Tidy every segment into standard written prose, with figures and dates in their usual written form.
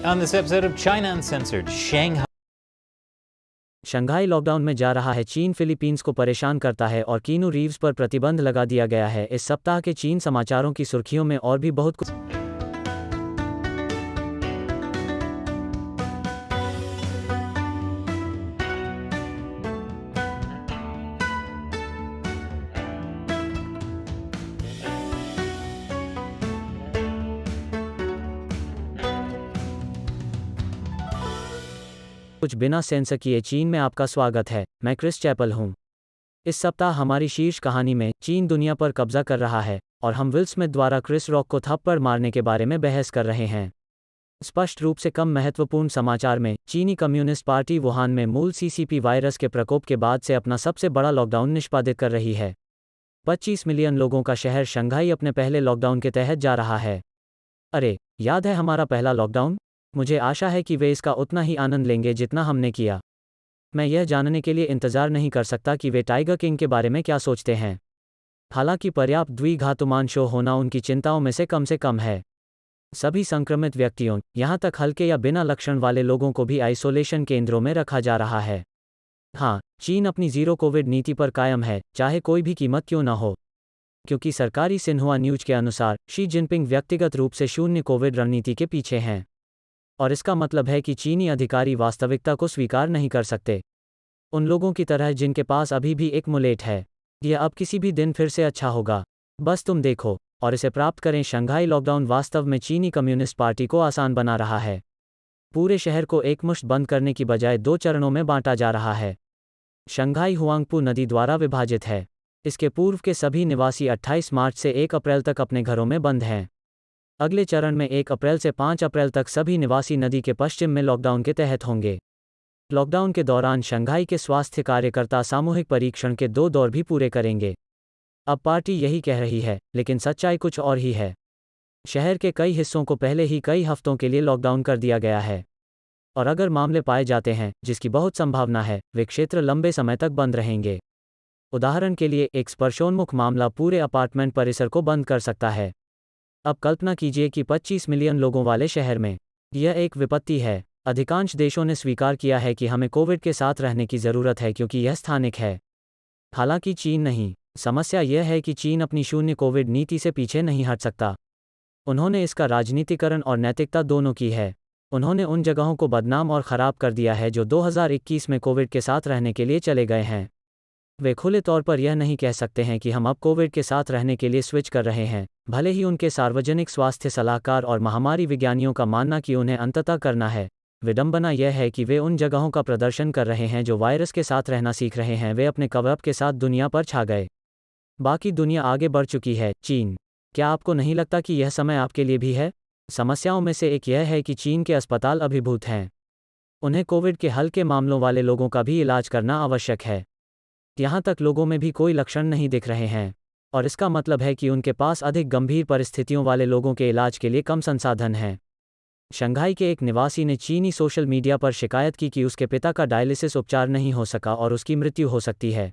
On this episode of China Uncensored, Shanghai. Shanghai lockdown में जा रहा है चीन। फिलीपींस को परेशान करता है और कीनू रीव्स पर प्रतिबंध लगा दिया गया है। इस सप्ताह के चीन समाचारों की सुर्खियों में और भी बहुत कुछ। बिना सेंसर किए चीन में आपका स्वागत है। मैं क्रिस चैपल हूं। इस सप्ताह हमारी शीर्ष कहानी में चीन दुनिया पर कब्जा कर रहा है और हम विल स्मिथ द्वारा क्रिस रॉक को थप्पड़ मारने के बारे में बहस कर रहे हैं। स्पष्ट रूप से कम महत्वपूर्ण समाचार में चीनी कम्युनिस्ट पार्टी वुहान में मूल सीसीपी वायरस के प्रकोप के बाद से अपना सबसे बड़ा लॉकडाउन निष्पादित कर रही है। 25 मिलियन लोगों का शहर शंघाई अपने पहले लॉकडाउन के तहत जा रहा है। अरे, याद है हमारा पहला लॉकडाउन? मुझे आशा है कि वे इसका उतना ही आनंद लेंगे जितना हमने किया। मैं यह जानने के लिए इंतजार नहीं कर सकता कि वे टाइगर किंग के बारे में क्या सोचते हैं। हालांकि पर्याप्त द्विघातुमान शो होना उनकी चिंताओं में से कम है। सभी संक्रमित व्यक्तियों, यहां तक हल्के या बिना लक्षण वाले लोगों को भी आइसोलेशन केंद्रों में रखा जा रहा है। हाँ, चीन अपनी जीरो कोविड नीति पर कायम है, चाहे कोई भी कीमत क्यों न हो। क्योंकि सरकारी सिन्हुआ न्यूज के अनुसार शी जिनपिंग व्यक्तिगत रूप से शून्य कोविड रणनीति के पीछे हैं। और इसका मतलब है कि चीनी अधिकारी वास्तविकता को स्वीकार नहीं कर सकते, उन लोगों की तरह जिनके पास अभी भी एक मुलेट है। यह अब किसी भी दिन फिर से अच्छा होगा, बस तुम देखो और इसे प्राप्त करें। शंघाई लॉकडाउन वास्तव में चीनी कम्युनिस्ट पार्टी को आसान बना रहा है। पूरे शहर को एकमुश्त बंद करने की बजाय 2 चरणों में बांटा जा रहा है। शंघाई हुआंगपू नदी द्वारा विभाजित है। इसके पूर्व के सभी निवासी 28 मार्च से 1 अप्रैल तक अपने घरों में बंद हैं। अगले चरण में 1 अप्रैल से 5 अप्रैल तक सभी निवासी नदी के पश्चिम में लॉकडाउन के तहत होंगे। लॉकडाउन के दौरान शंघाई के स्वास्थ्य कार्यकर्ता सामूहिक परीक्षण के 2 दौर भी पूरे करेंगे। अब पार्टी यही कह रही है, लेकिन सच्चाई कुछ और ही है। शहर के कई हिस्सों को पहले ही कई हफ्तों के लिए लॉकडाउन कर दिया गया है। और अगर मामले पाए जाते हैं, जिसकी बहुत संभावना है, वे क्षेत्र लंबे समय तक बंद रहेंगे। उदाहरण के लिए, एक स्पर्शोन्मुख मामला पूरे अपार्टमेंट परिसर को बंद कर सकता है। अब कल्पना कीजिए कि 25 मिलियन लोगों वाले शहर में यह एक विपत्ति है। अधिकांश देशों ने स्वीकार किया है कि हमें कोविड के साथ रहने की ज़रूरत है क्योंकि यह स्थानिक है। हालांकि चीन नहीं। समस्या यह है कि चीन अपनी शून्य कोविड नीति से पीछे नहीं हट सकता। उन्होंने इसका राजनीतिकरण और नैतिकता दोनों की है। उन्होंने उन जगहों को बदनाम और ख़राब कर दिया है जो 2021 में कोविड के साथ रहने के लिए चले गए हैं। वे खुले तौर पर यह नहीं कह सकते हैं कि हम अब कोविड के साथ रहने के लिए स्विच कर रहे हैं, भले ही उनके सार्वजनिक स्वास्थ्य सलाहकार और महामारी विज्ञानियों का मानना कि उन्हें अंततः करना है। विडंबना यह है कि वे उन जगहों का प्रदर्शन कर रहे हैं जो वायरस के साथ रहना सीख रहे हैं। वे अपने कवअप के साथ दुनिया पर छा गए। बाकी दुनिया आगे बढ़ चुकी है। चीन, क्या आपको नहीं लगता कि यह समय आपके लिए भी है? समस्याओं में से एक यह है कि चीन के अस्पताल अभिभूत हैं। उन्हें कोविड के हल्के मामलों वाले लोगों का भी इलाज करना आवश्यक है। यहाँ तक लोगों में भी कोई लक्षण नहीं दिख रहे हैं, और इसका मतलब है कि उनके पास अधिक गंभीर परिस्थितियों वाले लोगों के इलाज के लिए कम संसाधन हैं। शंघाई के एक निवासी ने चीनी सोशल मीडिया पर शिकायत की कि उसके पिता का डायलिसिस उपचार नहीं हो सका और उसकी मृत्यु हो सकती है।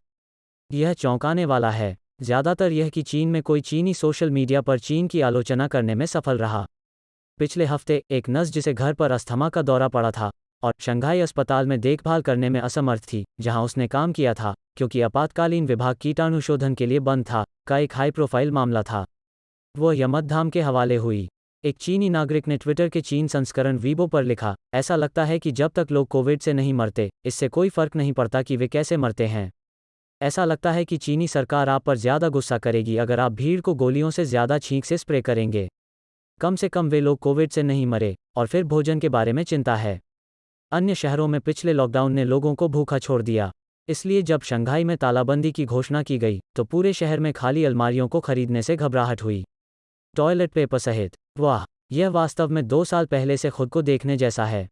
यह चौंकाने वाला है। ज़्यादातर यह कि चीन में कोई चीनी सोशल मीडिया पर चीन की आलोचना करने में सफल रहा। पिछले हफ्ते एक नर्स जिसे घर पर अस्थमा का दौरा पड़ा था और शंघाई अस्पताल में देखभाल करने में असमर्थ थी जहां उसने काम किया था, क्योंकि आपातकालीन विभाग कीटाणुशोधन के लिए बंद था, का एक हाई प्रोफाइल मामला था। वह यमद्धाम के हवाले हुई। एक चीनी नागरिक ने ट्विटर के चीन संस्करण वीबो पर लिखा, ऐसा लगता है कि जब तक लोग कोविड से नहीं मरते, इससे कोई फर्क नहीं पड़ता कि वे कैसे मरते हैं। ऐसा लगता है कि चीनी सरकार आप पर ज़्यादा गुस्सा करेगी अगर आप भीड़ को गोलियों से ज़्यादा छींक से स्प्रे करेंगे। कम से कम वे लोग कोविड से नहीं मरे। और फिर भोजन के बारे में चिंता है। अन्य शहरों में पिछले लॉकडाउन ने लोगों को भूखा छोड़ दिया। इसलिए जब शंघाई में तालाबंदी की घोषणा की गई तो पूरे शहर में खाली अलमारियों को खरीदने से घबराहट हुई, टॉयलेट पेपर सहित। वाह, यह वास्तव में 2 साल पहले से खुद को देखने जैसा है।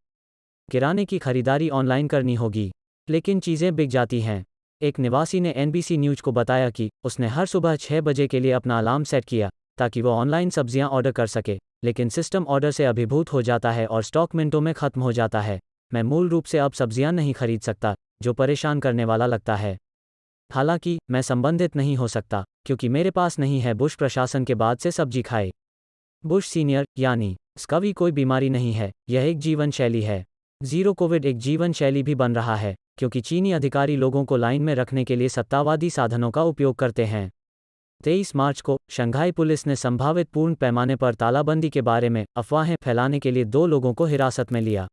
किराने की खरीदारी ऑनलाइन करनी होगी, लेकिन चीज़ें बिक जाती हैं। एक निवासी ने NBC न्यूज को बताया कि उसने हर सुबह 6 बजे के लिए अपना अलार्म सेट किया ताकि वो ऑनलाइन सब्जियां ऑर्डर कर सके, लेकिन सिस्टम ऑर्डर से अभिभूत हो जाता है और स्टॉक मिनटों में खत्म हो जाता है। मैं मूल रूप से अब सब्जियां नहीं खरीद सकता, जो परेशान करने वाला लगता है। हालांकि मैं संबंधित नहीं हो सकता क्योंकि मेरे पास नहीं है बुश प्रशासन के बाद से सब्जी खाए। बुश सीनियर यानी स्कवी कोई बीमारी नहीं है, यह एक जीवन शैली है। जीरो कोविड एक जीवन शैली भी बन रहा है, क्योंकि चीनी अधिकारी लोगों को लाइन में रखने के लिए सत्तावादी साधनों का उपयोग करते हैं। 23 मार्च को शंघाई पुलिस ने संभावित पूर्ण पैमाने पर तालाबंदी के बारे में अफवाहें फैलाने के लिए 2 लोगों को हिरासत में लिया।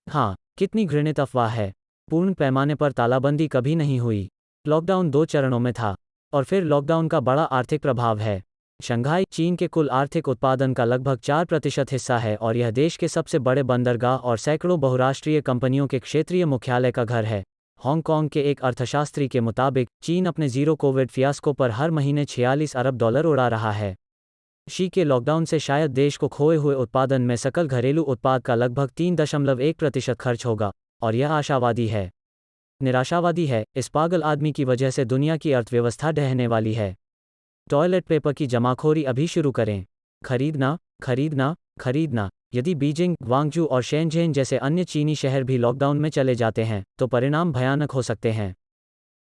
हाँ, कितनी घृणित अफवाह है। पूर्ण पैमाने पर तालाबंदी कभी नहीं हुई। लॉकडाउन 2 चरणों में था। और फिर लॉकडाउन का बड़ा आर्थिक प्रभाव है। शंघाई चीन के कुल आर्थिक उत्पादन का लगभग 4% हिस्सा है और यह देश के सबसे बड़े बंदरगाह और सैकड़ों बहुराष्ट्रीय कंपनियों के क्षेत्रीय मुख्यालय का घर है। हांगकांग के एक अर्थशास्त्री के मुताबिक चीन अपने जीरो कोविड फियास्को पर हर महीने $46 अरब उड़ा रहा है। शी के लॉकडाउन से शायद देश को खोए हुए उत्पादन में सकल घरेलू उत्पाद का लगभग 3.1% खर्च होगा, और यह आशावादी है। निराशावादी है, इस पागल आदमी की वजह से दुनिया की अर्थव्यवस्था ढहने वाली है। टॉयलेट पेपर की जमाखोरी अभी शुरू करें। खरीदना, खरीदना, खरीदना। यदि बीजिंग, ग्वांगजू और शेनझेन जैसे अन्य चीनी शहर भी लॉकडाउन में चले जाते हैं, तो परिणाम भयानक हो सकते हैं।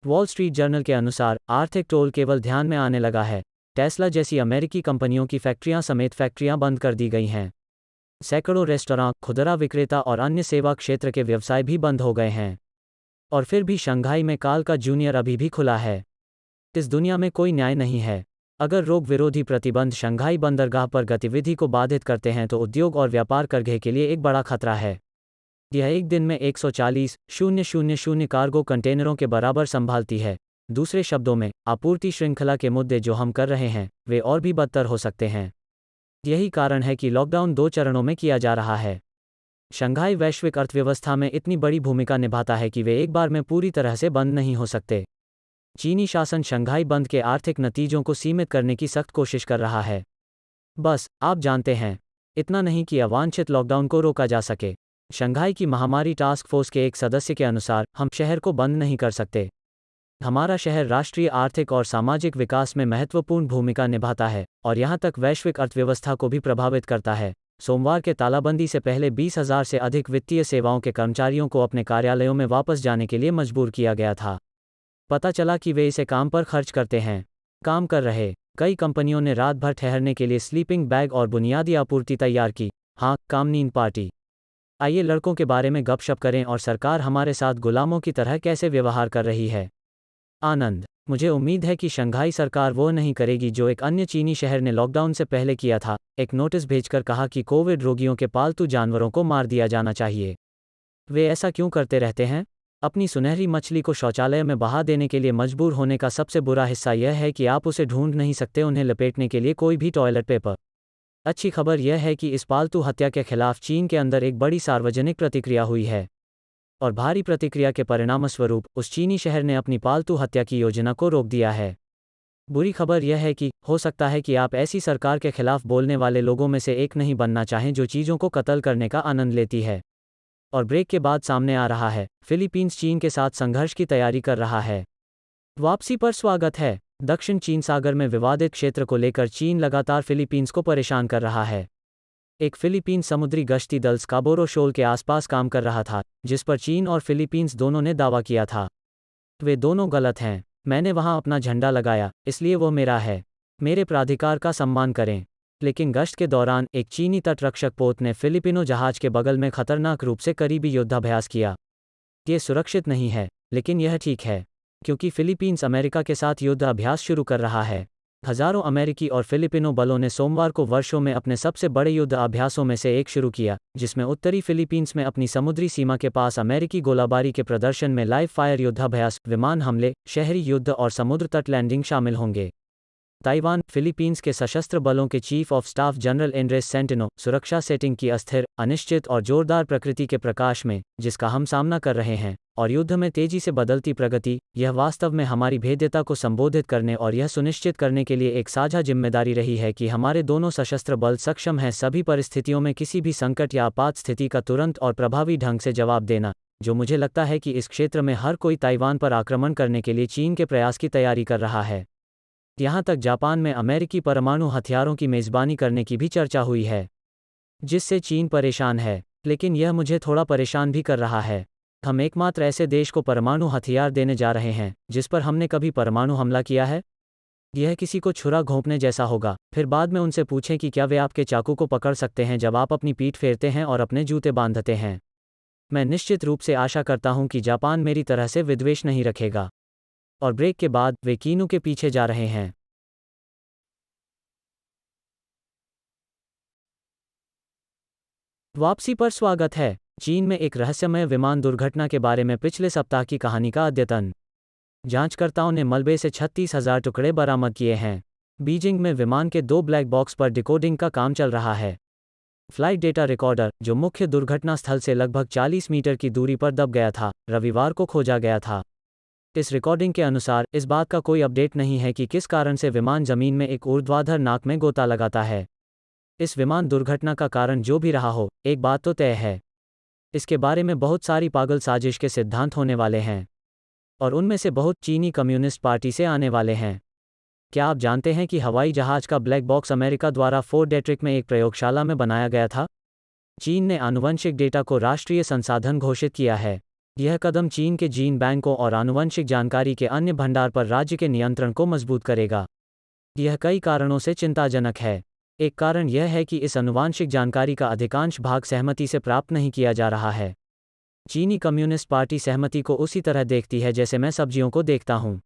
वॉल स्ट्रीट जर्नल के अनुसार आर्थिक टोल केवल ध्यान में आने लगा है। टेस्ला जैसी अमेरिकी कंपनियों की फैक्ट्रियां समेत फैक्ट्रियां बंद कर दी गई हैं। सैकड़ों रेस्टोरेंट, खुदरा विक्रेता और अन्य सेवा क्षेत्र के व्यवसाय भी बंद हो गए हैं। और फिर भी शंघाई में काल का जूनियर अभी भी खुला है। इस दुनिया में कोई न्याय नहीं है। अगर रोग विरोधी प्रतिबंध शंघाई बंदरगाह पर गतिविधि को बाधित करते हैं तो उद्योग और व्यापार करघे के लिए एक बड़ा खतरा है। यह एक दिन में 140,000 कार्गो कंटेनरों के बराबर संभालती है। दूसरे शब्दों में, आपूर्ति श्रृंखला के मुद्दे जो हम कर रहे हैं, वे और भी बदतर हो सकते हैं। यही कारण है कि लॉकडाउन 2 चरणों में किया जा रहा है। शंघाई वैश्विक अर्थव्यवस्था में इतनी बड़ी भूमिका निभाता है कि वे एक बार में पूरी तरह से बंद नहीं हो सकते। चीनी शासन शंघाई बंद के आर्थिक नतीजों को सीमित करने की सख्त कोशिश कर रहा है। बस, आप जानते हैं, इतना नहीं कि अवांछित लॉकडाउन को रोका जा सके। शंघाई की महामारी टास्क फोर्स के एक सदस्य के अनुसार, हम शहर को बंद नहीं कर सकते। हमारा शहर राष्ट्रीय आर्थिक और सामाजिक विकास में महत्वपूर्ण भूमिका निभाता है, और यहाँ तक वैश्विक अर्थव्यवस्था को भी प्रभावित करता है। सोमवार के तालाबंदी से पहले 20,000 से अधिक वित्तीय सेवाओं के कर्मचारियों को अपने कार्यालयों में वापस जाने के लिए मजबूर किया गया था। पता चला कि वे इसे काम पर खर्च करते हैं। काम कर रहे। कई कंपनियों ने रात भर ठहरने के लिए स्लीपिंग बैग और बुनियादी आपूर्ति तैयार की। हाँ, काम नींद पार्टी। आइए लड़कों के बारे में गपशप करें और सरकार हमारे साथ गुलामों की तरह कैसे व्यवहार कर रही है। आनंद। मुझे उम्मीद है कि शंघाई सरकार वो नहीं करेगी जो एक अन्य चीनी शहर ने लॉकडाउन से पहले किया था, एक नोटिस भेजकर कहा कि कोविड रोगियों के पालतू जानवरों को मार दिया जाना चाहिए। वे ऐसा क्यों करते रहते हैं? अपनी सुनहरी मछली को शौचालय में बहा देने के लिए मजबूर होने का सबसे बुरा हिस्सा यह है कि आप उसे ढूंढ नहीं सकते उन्हें लपेटने के लिए कोई भी टॉयलेट पेपर। अच्छी खबर यह है कि इस पालतू हत्या के खिलाफ चीन के अंदर एक बड़ी सार्वजनिक प्रतिक्रिया हुई है। और भारी प्रतिक्रिया के परिणामस्वरूप उस चीनी शहर ने अपनी पालतू हत्या की योजना को रोक दिया है। बुरी खबर यह है कि हो सकता है कि आप ऐसी सरकार के खिलाफ बोलने वाले लोगों में से एक नहीं बनना चाहें जो चीज़ों को कत्ल करने का आनंद लेती है। और ब्रेक के बाद सामने आ रहा है, फिलीपींस चीन के साथ संघर्ष की तैयारी कर रहा है। वापसी पर स्वागत है। दक्षिण चीन सागर में विवादित क्षेत्र को लेकर चीन लगातार फिलीपींस को परेशान कर रहा है। एक फिलीपीन समुद्री गश्ती दल स्काबोरो शोल के आसपास काम कर रहा था, जिस पर चीन और फिलीपींस दोनों ने दावा किया था। वे दोनों गलत हैं। मैंने वहां अपना झंडा लगाया, इसलिए वो मेरा है। मेरे प्राधिकार का सम्मान करें। लेकिन गश्त के दौरान एक चीनी तटरक्षक पोत ने फिलिपिनो जहाज के बगल में खतरनाक रूप से करीबी युद्धाभ्यास किया। ये सुरक्षित नहीं है, लेकिन यह ठीक है, क्योंकि फिलीपींस अमेरिका के साथ युद्ध अभ्यास शुरू कर रहा है। हजारों अमेरिकी और फिलिपिनो बलों ने सोमवार को वर्षों में अपने सबसे बड़े युद्ध अभ्यासों में से एक शुरू किया, जिसमें उत्तरी फिलीपींस में अपनी समुद्री सीमा के पास अमेरिकी गोलाबारी के प्रदर्शन में लाइव फायर युद्धाभ्यास, विमान हमले, शहरी युद्ध और समुद्र तट लैंडिंग शामिल होंगे। ताइवान, फिलीपींस के सशस्त्र बलों के chief of staff general Andres Centino, सुरक्षा सेटिंग की अस्थिर, अनिश्चित और जोरदार प्रकृति के प्रकाश में, जिसका हम सामना कर रहे हैं, और युद्ध में तेजी से बदलती प्रगति, यह वास्तव में हमारी भेद्यता को संबोधित करने और यह सुनिश्चित करने के लिए एक साझा जिम्मेदारी रही है कि हमारे दोनों सशस्त्र बल सक्षम हैं सभी परिस्थितियों में किसी भी संकट या आपात स्थिति का तुरंत और प्रभावी ढंग से जवाब देना, जो मुझे लगता है कि इस क्षेत्र में हर कोई ताइवान पर आक्रमण करने के लिए चीन के प्रयास की तैयारी कर रहा है। यहाँ तक जापान में अमेरिकी परमाणु हथियारों की मेज़बानी करने की भी चर्चा हुई है, जिससे चीन परेशान है। लेकिन यह मुझे थोड़ा परेशान भी कर रहा है। हम एकमात्र ऐसे देश को परमाणु हथियार देने जा रहे हैं जिस पर हमने कभी परमाणु हमला किया है। यह किसी को छुरा घोंपने जैसा होगा। फिर बाद में उनसे पूछें कि क्या वे आपके चाकू को पकड़ सकते हैं जब आप अपनी पीठ फेरते हैं और अपने जूते बांधते हैं। मैं निश्चित रूप से आशा करता हूं कि जापान मेरी तरह से विद्वेष नहीं रखेगा। और ब्रेक के बाद वे कीनू के पीछे जा रहे हैं। वापसी पर स्वागत है। चीन में एक रहस्यमय विमान दुर्घटना के बारे में पिछले सप्ताह की कहानी का अद्यतन। जांचकर्ताओं ने मलबे से 36,000 टुकड़े बरामद किए हैं। बीजिंग में विमान के 2 ब्लैक बॉक्स पर डिकोडिंग का काम चल रहा है। फ्लाइट डेटा रिकॉर्डर, जो मुख्य दुर्घटना स्थल से लगभग 40 मीटर की दूरी पर दब गया था, रविवार को खोजा गया था। इस रिकॉर्डिंग के अनुसार इस बात का कोई अपडेट नहीं है कि किस कारण से विमान जमीन में एक ऊर्ध्वाधर नाक में गोता लगाता है। इस विमान दुर्घटना का कारण जो भी रहा हो, एक बात तो तय है। इसके बारे में बहुत सारी पागल साजिश के सिद्धांत होने वाले हैं। और उनमें से बहुत चीनी कम्युनिस्ट पार्टी से आने वाले हैं। क्या आप जानते हैं कि हवाई जहाज का ब्लैक बॉक्स अमेरिका द्वारा फोर्ट डेट्रिक में एक प्रयोगशाला में बनाया गया था? चीन ने आनुवंशिक डेटा को राष्ट्रीय संसाधन घोषित किया है। यह कदम चीन के जीन बैंकों और आनुवंशिक जानकारी के अन्य भंडार पर राज्य के नियंत्रण को मजबूत करेगा। यह कई कारणों से चिंताजनक है। एक कारण यह है कि इस आनुवंशिक जानकारी का अधिकांश भाग सहमति से प्राप्त नहीं किया जा रहा है। चीनी कम्युनिस्ट पार्टी सहमति को उसी तरह देखती है जैसे मैं सब्जियों को देखता हूँ।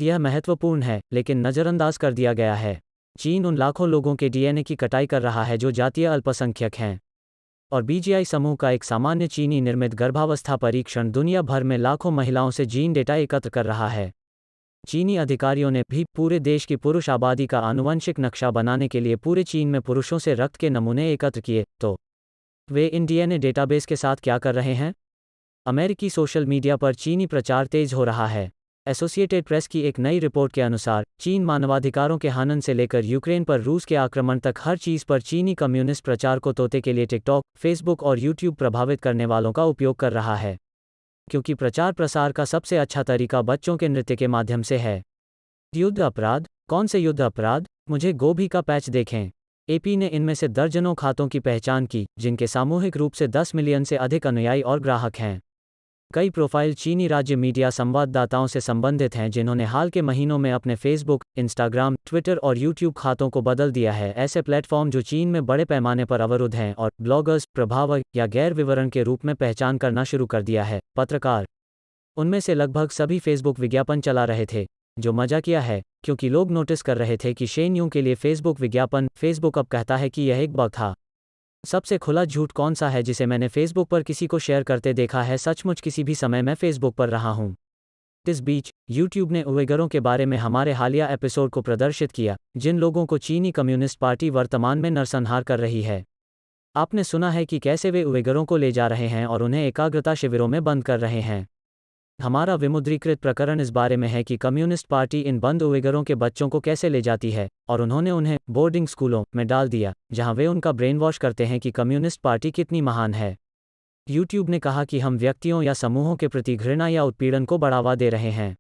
यह महत्वपूर्ण है, लेकिन नज़रअंदाज कर दिया गया है। चीन उन लाखों लोगों के डीएनए की कटाई कर रहा है जो जातीय अल्पसंख्यक हैं। और बीजीआई समूह का एक सामान्य चीनी निर्मित गर्भावस्था परीक्षण दुनिया भर में लाखों महिलाओं से जीन डेटा एकत्र कर रहा है। चीनी अधिकारियों ने भी पूरे देश की पुरुष आबादी का आनुवंशिक नक्शा बनाने के लिए पूरे चीन में पुरुषों से रक्त के नमूने एकत्र किए। तो वे इन डीएनए डेटाबेस के साथ क्या कर रहे हैं? अमेरिकी सोशल मीडिया पर चीनी प्रचार तेज हो रहा है। एसोसिएटेड प्रेस की एक नई रिपोर्ट के अनुसार, चीन मानवाधिकारों के हनन से लेकर यूक्रेन पर रूस के आक्रमण तक हर चीज़ पर चीनी कम्युनिस्ट प्रचार को तोते के लिए टिकटॉक, फेसबुक और यूट्यूब प्रभावित करने वालों का उपयोग कर रहा है। क्योंकि प्रचार प्रसार का सबसे अच्छा तरीका बच्चों के नृत्य के माध्यम से है। युद्ध अपराध? कौन से युद्ध अपराध? मुझे गोभी का पैच देखें। एपी ने इनमें से दर्जनों खातों की पहचान की, जिनके सामूहिक रूप से 10 मिलियन से अधिक अनुयायी और ग्राहक हैं। कई प्रोफाइल चीनी राज्य मीडिया संवाददाताओं से संबंधित हैं जिन्होंने हाल के महीनों में अपने फेसबुक, इंस्टाग्राम, ट्विटर और यूट्यूब खातों को बदल दिया है। ऐसे प्लेटफॉर्म जो चीन में बड़े पैमाने पर अवरुद्ध हैं और ब्लॉगर्स, प्रभावक या गैर विवरण के रूप में पहचान करना शुरू कर दिया है। पत्रकार, उनमें से लगभग सभी फेसबुक विज्ञापन चला रहे थे, जो मजाकिया है, क्योंकि लोग नोटिस कर रहे थे कि शेन यूं के लिए फेसबुक विज्ञापन। फेसबुक अब कहता है कि यह एक बग था। सबसे खुला झूठ कौन सा है जिसे मैंने फेसबुक पर किसी को शेयर करते देखा है? सचमुच किसी भी समय मैं फेसबुक पर रहा हूं। इस बीच यूट्यूब ने उइगरों के बारे में हमारे हालिया एपिसोड को प्रदर्शित किया, जिन लोगों को चीनी कम्युनिस्ट पार्टी वर्तमान में नरसंहार कर रही है। आपने सुना है कि कैसे वे उइगरों को ले जा रहे हैं और उन्हें एकाग्रता शिविरों में बंद कर रहे हैं। हमारा विमुद्रीकृत प्रकरण इस बारे में है कि कम्युनिस्ट पार्टी इन बंद उइगरों के बच्चों को कैसे ले जाती है, और उन्होंने उन्हें बोर्डिंग स्कूलों में डाल दिया, जहां वे उनका ब्रेन वॉश करते हैं कि कम्युनिस्ट पार्टी कितनी महान है। यूट्यूब ने कहा कि हम व्यक्तियों या समूहों के प्रति घृणा या उत्पीड़न को बढ़ावा दे रहे हैं।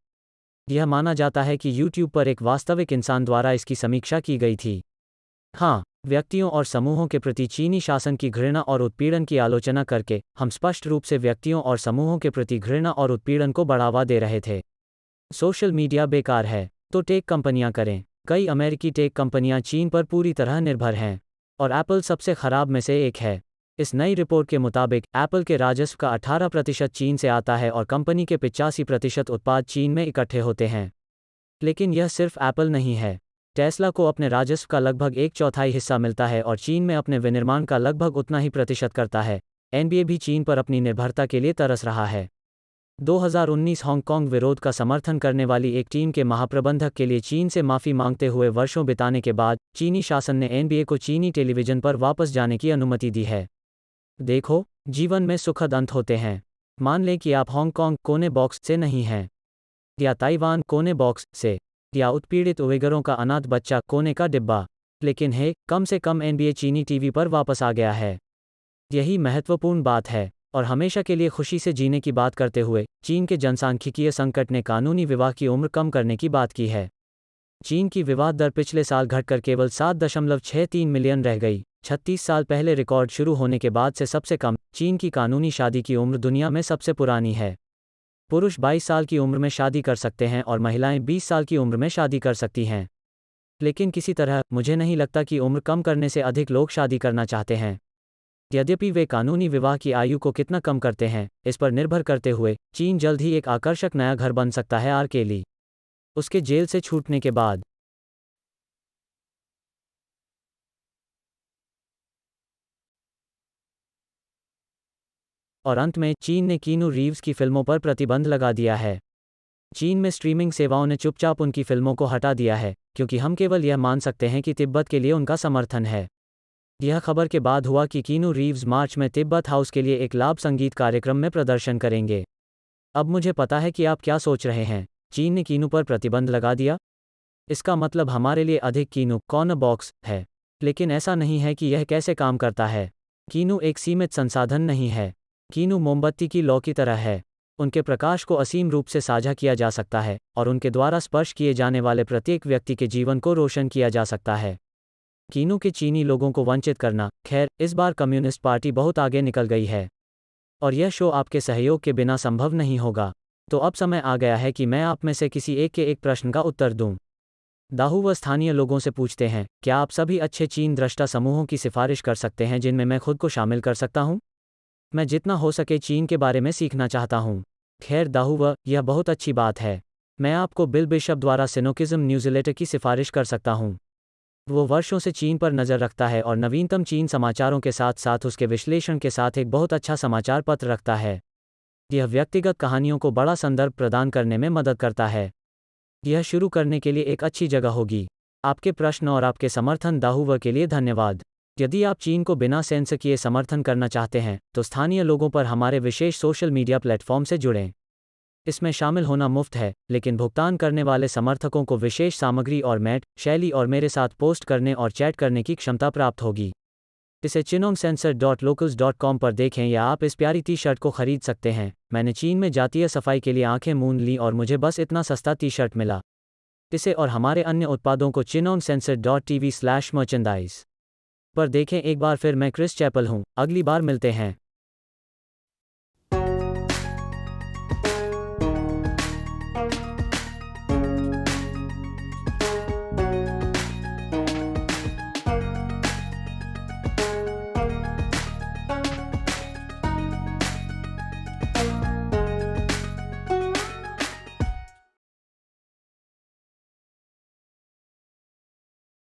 यह माना जाता है कि यूट्यूब पर एक वास्तविक इंसान द्वारा इसकी समीक्षा की गई थी। हाँ, व्यक्तियों और समूहों के प्रति चीनी शासन की घृणा और उत्पीड़न की आलोचना करके, हम स्पष्ट रूप से व्यक्तियों और समूहों के प्रति घृणा और उत्पीड़न को बढ़ावा दे रहे थे। सोशल मीडिया बेकार है, तो टेक कंपनियां करें। कई अमेरिकी टेक कंपनियां चीन पर पूरी तरह निर्भर हैं, और एप्पल सबसे खराब में से एक है। इस नई रिपोर्ट के मुताबिक एप्पल के राजस्व का 18% चीन से आता है और कंपनी के 85% उत्पाद चीन में इकट्ठे होते हैं। लेकिन यह सिर्फ एप्पल नहीं है। टेस्ला को अपने राजस्व का लगभग 1/4 हिस्सा मिलता है और चीन में अपने विनिर्माण का लगभग उतना ही प्रतिशत करता है। एनबीए भी चीन पर अपनी निर्भरता के लिए तरस रहा है। 2019 हांगकांग विरोध का समर्थन करने वाली एक टीम के महाप्रबंधक के लिए चीन से माफ़ी मांगते हुए वर्षों बिताने के बाद, चीनी शासन ने एनबीए को चीनी टेलीविजन पर वापस जाने की अनुमति दी है। देखो, जीवन में सुखद अंत होते हैं। मान लें कि आप हांगकांग कोने बॉक्स से नहीं हैं, या ताइवान कोने बॉक्स से, या उत्पीड़ित उइगरों का अनाथ बच्चा कोने का डिब्बा। लेकिन हे, कम से कम एनबीए चीनी टीवी पर वापस आ गया है। यही महत्वपूर्ण बात है। और हमेशा के लिए खुशी से जीने की बात करते हुए, चीन के जनसांख्यिकीय संकट ने कानूनी विवाह की उम्र कम करने की बात की है। चीन की विवाह दर पिछले साल घटकर केवल 7.63 मिलियन रह गई। 36 साल पहले रिकॉर्ड शुरू होने के बाद से सबसे कम। चीन की कानूनी शादी की उम्र दुनिया में सबसे पुरानी है। पुरुष 22 साल की उम्र में शादी कर सकते हैं और महिलाएं 20 साल की उम्र में शादी कर सकती हैं। लेकिन किसी तरह मुझे नहीं लगता कि उम्र कम करने से अधिक लोग शादी करना चाहते हैं। यद्यपि वे कानूनी विवाह की आयु को कितना कम करते हैं, इस पर निर्भर करते हुए चीन जल्द ही एक आकर्षक नया घर बन सकता है आर के लिए, उसके जेल से छूटने के बाद। और अंत में चीन ने कीनू रीव्स की फिल्मों पर प्रतिबंध लगा दिया है। चीन में स्ट्रीमिंग सेवाओं ने चुपचाप उनकी फिल्मों को हटा दिया है, क्योंकि हम केवल यह मान सकते हैं कि तिब्बत के लिए उनका समर्थन है। यह खबर के बाद हुआ कि कीनू रीव्स मार्च में तिब्बत हाउस के लिए एक लाभ संगीत कार्यक्रम में प्रदर्शन करेंगे। अब मुझे पता है कि आप क्या सोच रहे हैं, चीन ने कीनू पर प्रतिबंध लगा दिया? इसका मतलब हमारे लिए अधिक कीनू कॉर्नर बॉक्स है। लेकिन ऐसा नहीं है कि यह कैसे काम करता है। कीनू एक सीमित संसाधन नहीं है। कीनू मोमबत्ती की लौ की तरह है। उनके प्रकाश को असीम रूप से साझा किया जा सकता है और उनके द्वारा स्पर्श किए जाने वाले प्रत्येक व्यक्ति के जीवन को रोशन किया जा सकता है। कीनू के चीनी लोगों को वंचित करना, खैर इस बार कम्युनिस्ट पार्टी बहुत आगे निकल गई है और यह शो आपके सहयोग के बिना संभव नहीं होगा। तो अब समय आ गया है कि मैं आप में से किसी एक के एक प्रश्न का उत्तर दूं। दाहू स्थानीय लोगों से पूछते हैं, क्या आप सभी अच्छे चीन दृष्टा समूहों की सिफारिश कर सकते हैं जिनमें मैं खुद को शामिल कर सकता हूं? मैं जितना हो सके चीन के बारे में सीखना चाहता हूं। खैर दाहू, यह बहुत अच्छी बात है। मैं आपको बिल बिशप द्वारा सिनोकिज्म न्यूज़लेटर की सिफारिश कर सकता हूं। वो वर्षों से चीन पर नज़र रखता है और नवीनतम चीन समाचारों के साथ साथ उसके विश्लेषण के साथ एक बहुत अच्छा समाचार पत्र रखता है। यह व्यक्तिगत कहानियों को बड़ा संदर्भ प्रदान करने में मदद करता है। यह शुरू करने के लिए एक अच्छी जगह होगी। आपके प्रश्न और आपके समर्थन दाहू के लिए धन्यवाद। यदि आप चीन को बिना सेंसर किए समर्थन करना चाहते हैं तो स्थानीय लोगों पर हमारे विशेष सोशल मीडिया प्लेटफॉर्म से जुड़ें। इसमें शामिल होना मुफ्त है, लेकिन भुगतान करने वाले समर्थकों को विशेष सामग्री और मैट, शैली और मेरे साथ पोस्ट करने और चैट करने की क्षमता प्राप्त होगी। इसे chinongcensor.locals.com पर देखें या आप इस प्यारी टी शर्ट को खरीद सकते हैं। मैंने चीन में जातीय सफाई के लिए आंखें मूंद ली और मुझे बस इतना सस्ता टी शर्ट मिला। इसे और हमारे अन्य उत्पादों को chinongcensor.tv/merchandise पर देखें। एक बार फिर मैं क्रिस चैपल हूँ, अगली बार मिलते हैं।